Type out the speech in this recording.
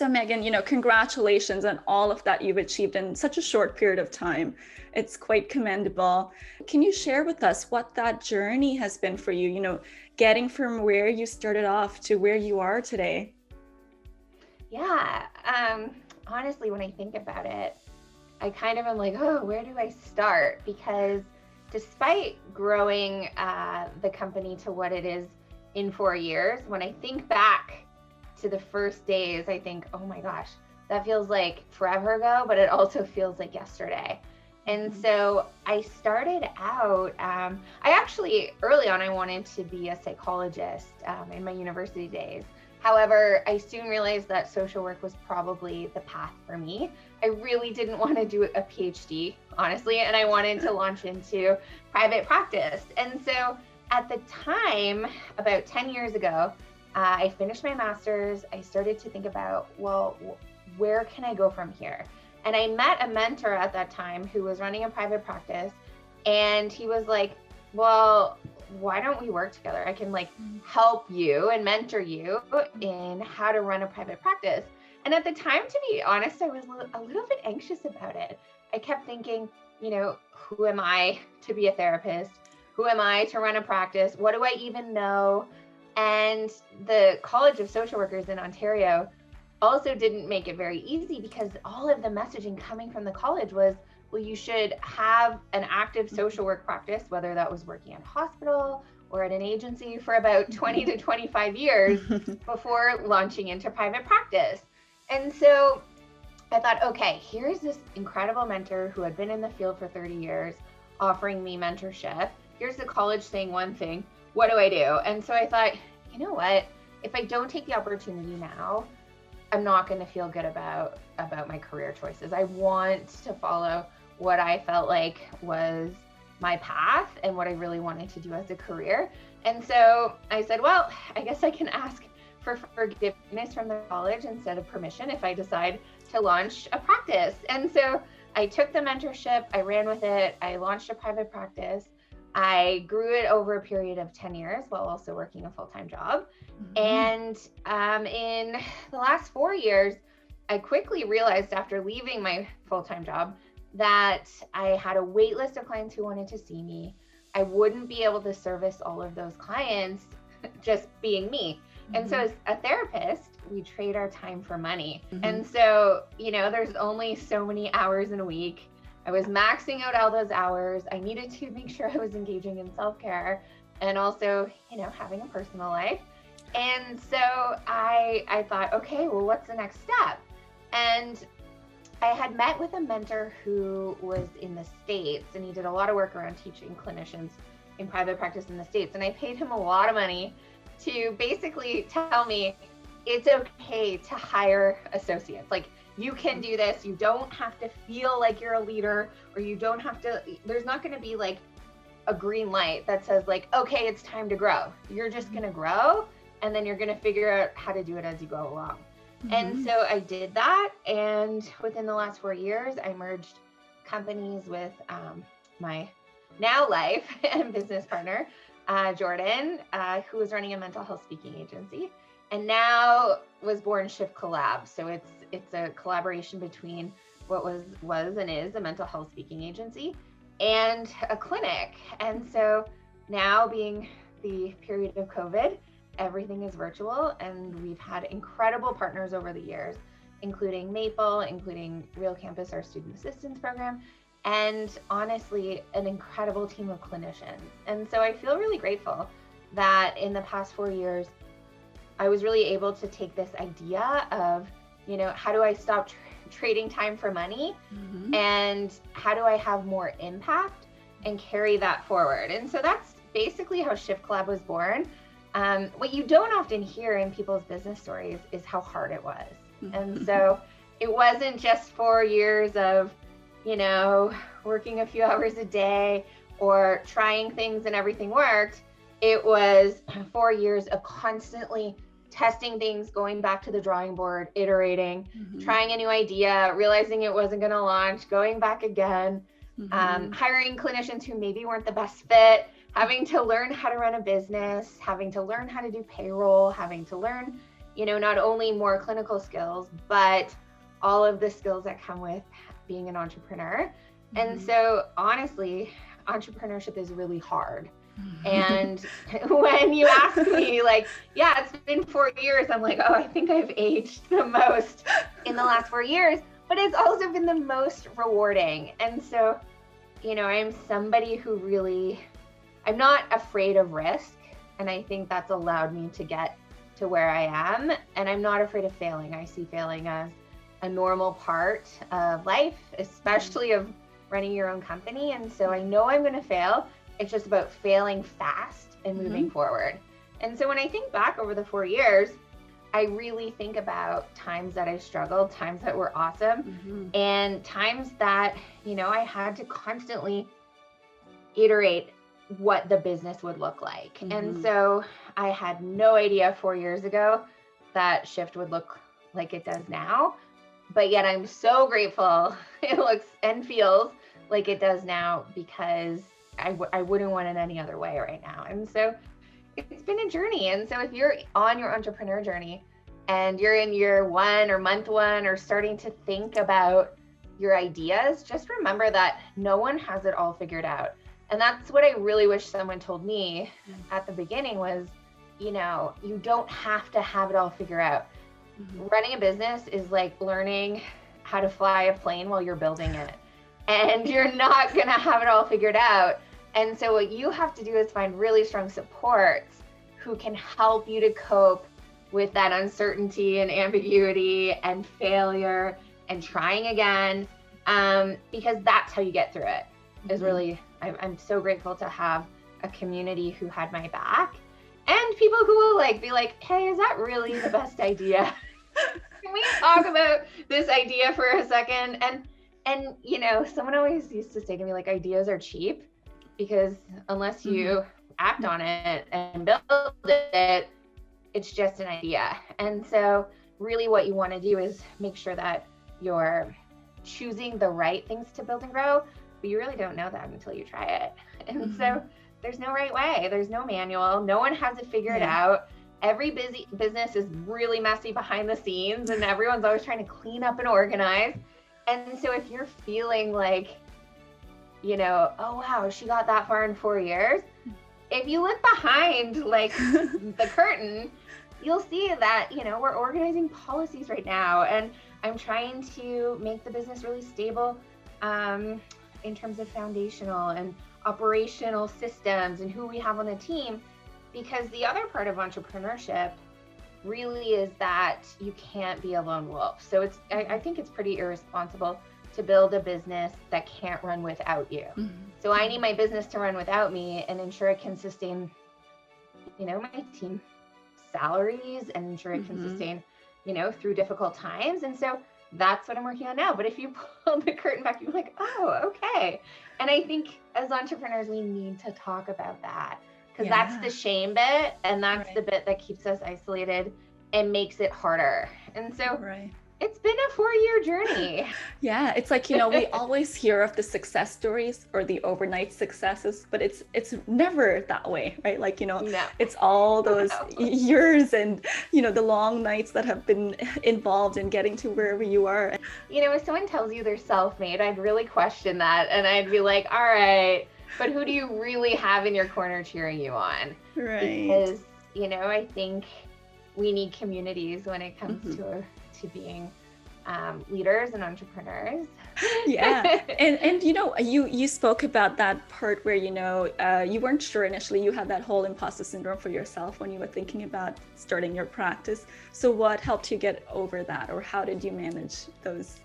So Megan, congratulations on all of that you've achieved in such a short period of time. It's quite commendable. Can you share with us what that journey has been for you, getting from where you started off to where you are today? Yeah, honestly, when I think about it, I kind of am like, oh, where do I start? Because despite growing the company to what it is in 4 years, when I think back to the first days, I think, oh my gosh, that feels like forever ago, but it also feels like yesterday. And so I started out, I actually, early on, I wanted to be a psychologist in my university days. However, I soon realized that social work was probably the path for me. I really didn't want to do a PhD, honestly, and I wanted to launch into private practice. And so at the time, about 10 years ago, I finished my master's. I started to think about, well, where can I go from here? And I met a mentor at that time who was running a private practice. And he was like, well, why don't we work together? I can help you and mentor you in how to run a private practice. And at the time, to be honest, I was a little bit anxious about it. I kept thinking, who am I to be a therapist? Who am I to run a practice? What do I even know? And the College of Social Workers in Ontario also didn't make it very easy, because all of the messaging coming from the college was, well, you should have an active social work practice, whether that was working at a hospital or at an agency for about 20 to 25 years before launching into private practice. And so I thought, okay, here's this incredible mentor who had been in the field for 30 years offering me mentorship. Here's the college saying one thing. What do I do? And so I thought, you know what? If I don't take the opportunity now, I'm not going to feel good about my career choices. I want to follow what I felt like was my path and what I really wanted to do as a career. And so I said, well, I guess I can ask for forgiveness from the college instead of permission if I decide to launch a practice. And so I took the mentorship, I ran with it, I launched a private practice. I grew it over a period of 10 years while also working a full-time job. And in the last 4 years, I quickly realized after leaving my full-time job that I had a wait list of clients who wanted to see me. I wouldn't be able to service all of those clients just being me. And so as a therapist, we trade our time for money. And so, there's only so many hours in a week. I was maxing out all those hours. I needed to make sure I was engaging in self-care and also, having a personal life. And so I thought, okay, well, what's the next step? And I had met with a mentor who was in the States, and he did a lot of work around teaching clinicians in private practice in the States. And I paid him a lot of money to basically tell me it's okay to hire associates. You can do this. You don't have to feel like you're a leader, or you don't have to, there's not going to be a green light that says okay, it's time to grow. You're just going to grow, and then you're going to figure out how to do it as you go along. And so I did that. And within the last 4 years, I merged companies with my now life and business partner, Jordan, who was running a mental health speaking agency. And now was born Shift Collab. So it's a collaboration between what was and is a mental health speaking agency and a clinic. And so now, being the period of COVID, everything is virtual, and we've had incredible partners over the years, including Maple, including Real Campus, our student assistance program, and honestly, an incredible team of clinicians. And so I feel really grateful that in the past 4 years, I was really able to take this idea of, how do I stop trading time for money, and how do I have more impact and carry that forward? And so that's basically how Shift Collab was born. What you don't often hear in people's business stories is how hard it was. And so it wasn't just 4 years of, working a few hours a day or trying things and everything worked. It was 4 years of constantly testing things, going back to the drawing board, iterating, trying a new idea, realizing it wasn't going to launch, going back again, hiring clinicians who maybe weren't the best fit, having to learn how to run a business, having to learn how to do payroll, having to learn, not only more clinical skills, but all of the skills that come with being an entrepreneur. And so honestly, entrepreneurship is really hard. And when you ask me, like, yeah, it's been 4 years, I'm like, oh, I think I've aged the most in the last 4 years, but it's also been the most rewarding. And so, I'm somebody who really, I'm not afraid of risk. And I think that's allowed me to get to where I am. And I'm not afraid of failing. I see failing as a normal part of life, especially of running your own company. And so I know I'm going to fail. It's just about failing fast and moving forward. And so when I think back over the 4 years, I really think about times that I struggled, times that were awesome, and times that, I had to constantly iterate what the business would look like. And so I had no idea 4 years ago that Shift would look like it does now. But yet I'm so grateful it looks and feels like it does now, because I wouldn't want it any other way right now. And so it's been a journey. And so if you're on your entrepreneur journey and you're in year 1 or month 1 or starting to think about your ideas, just remember that no one has it all figured out. And that's what I really wish someone told me at the beginning was, you don't have to have it all figured out. Running a business is like learning how to fly a plane while you're building it. And you're not going to have it all figured out. And so what you have to do is find really strong supports who can help you to cope with that uncertainty and ambiguity and failure and trying again, because that's how you get through it. Is really, I'm so grateful to have a community who had my back, and people who will be like, hey, is that really the best idea? Can we talk about this idea for a second? And someone always used to say to me, like, ideas are cheap, because unless you act on it and build it, it's just an idea. And so really what you want to do is make sure that you're choosing the right things to build and grow, but you really don't know that until you try it. And so there's no right way. There's no manual. No one has it figured out. Every business is really messy behind the scenes, and everyone's always trying to clean up and organize. And so if you're feeling like, oh, wow, she got that far in 4 years. If you look behind the curtain, you'll see that, we're organizing policies right now. And I'm trying to make the business really stable in terms of foundational and operational systems and who we have on the team. Because the other part of entrepreneurship really is that you can't be a lone wolf. So I think it's pretty irresponsible to build a business that can't run without you. So I need my business to run without me and ensure it can sustain, my team salaries, and ensure it can sustain, through difficult times. And so that's what I'm working on now. But if you pull the curtain back, you're like, oh, okay. And I think as entrepreneurs, we need to talk about that, because that's the shame bit. And that's the bit that keeps us isolated and makes it harder. And so it's been a 4-year journey. Yeah, it's like, we always hear of the success stories or the overnight successes, but it's never that way, right? Like, No. it's all those years and, the long nights that have been involved in getting to wherever you are. If someone tells you they're self-made, I'd really question that. And I'd be like, all right, but who do you really have in your corner cheering you on? Right. Because, I think we need communities when it comes to being leaders and entrepreneurs. Yeah. And you spoke about that part where, you weren't sure initially. You had that whole imposter syndrome for yourself when you were thinking about starting your practice. So what helped you get over that, or how did you manage those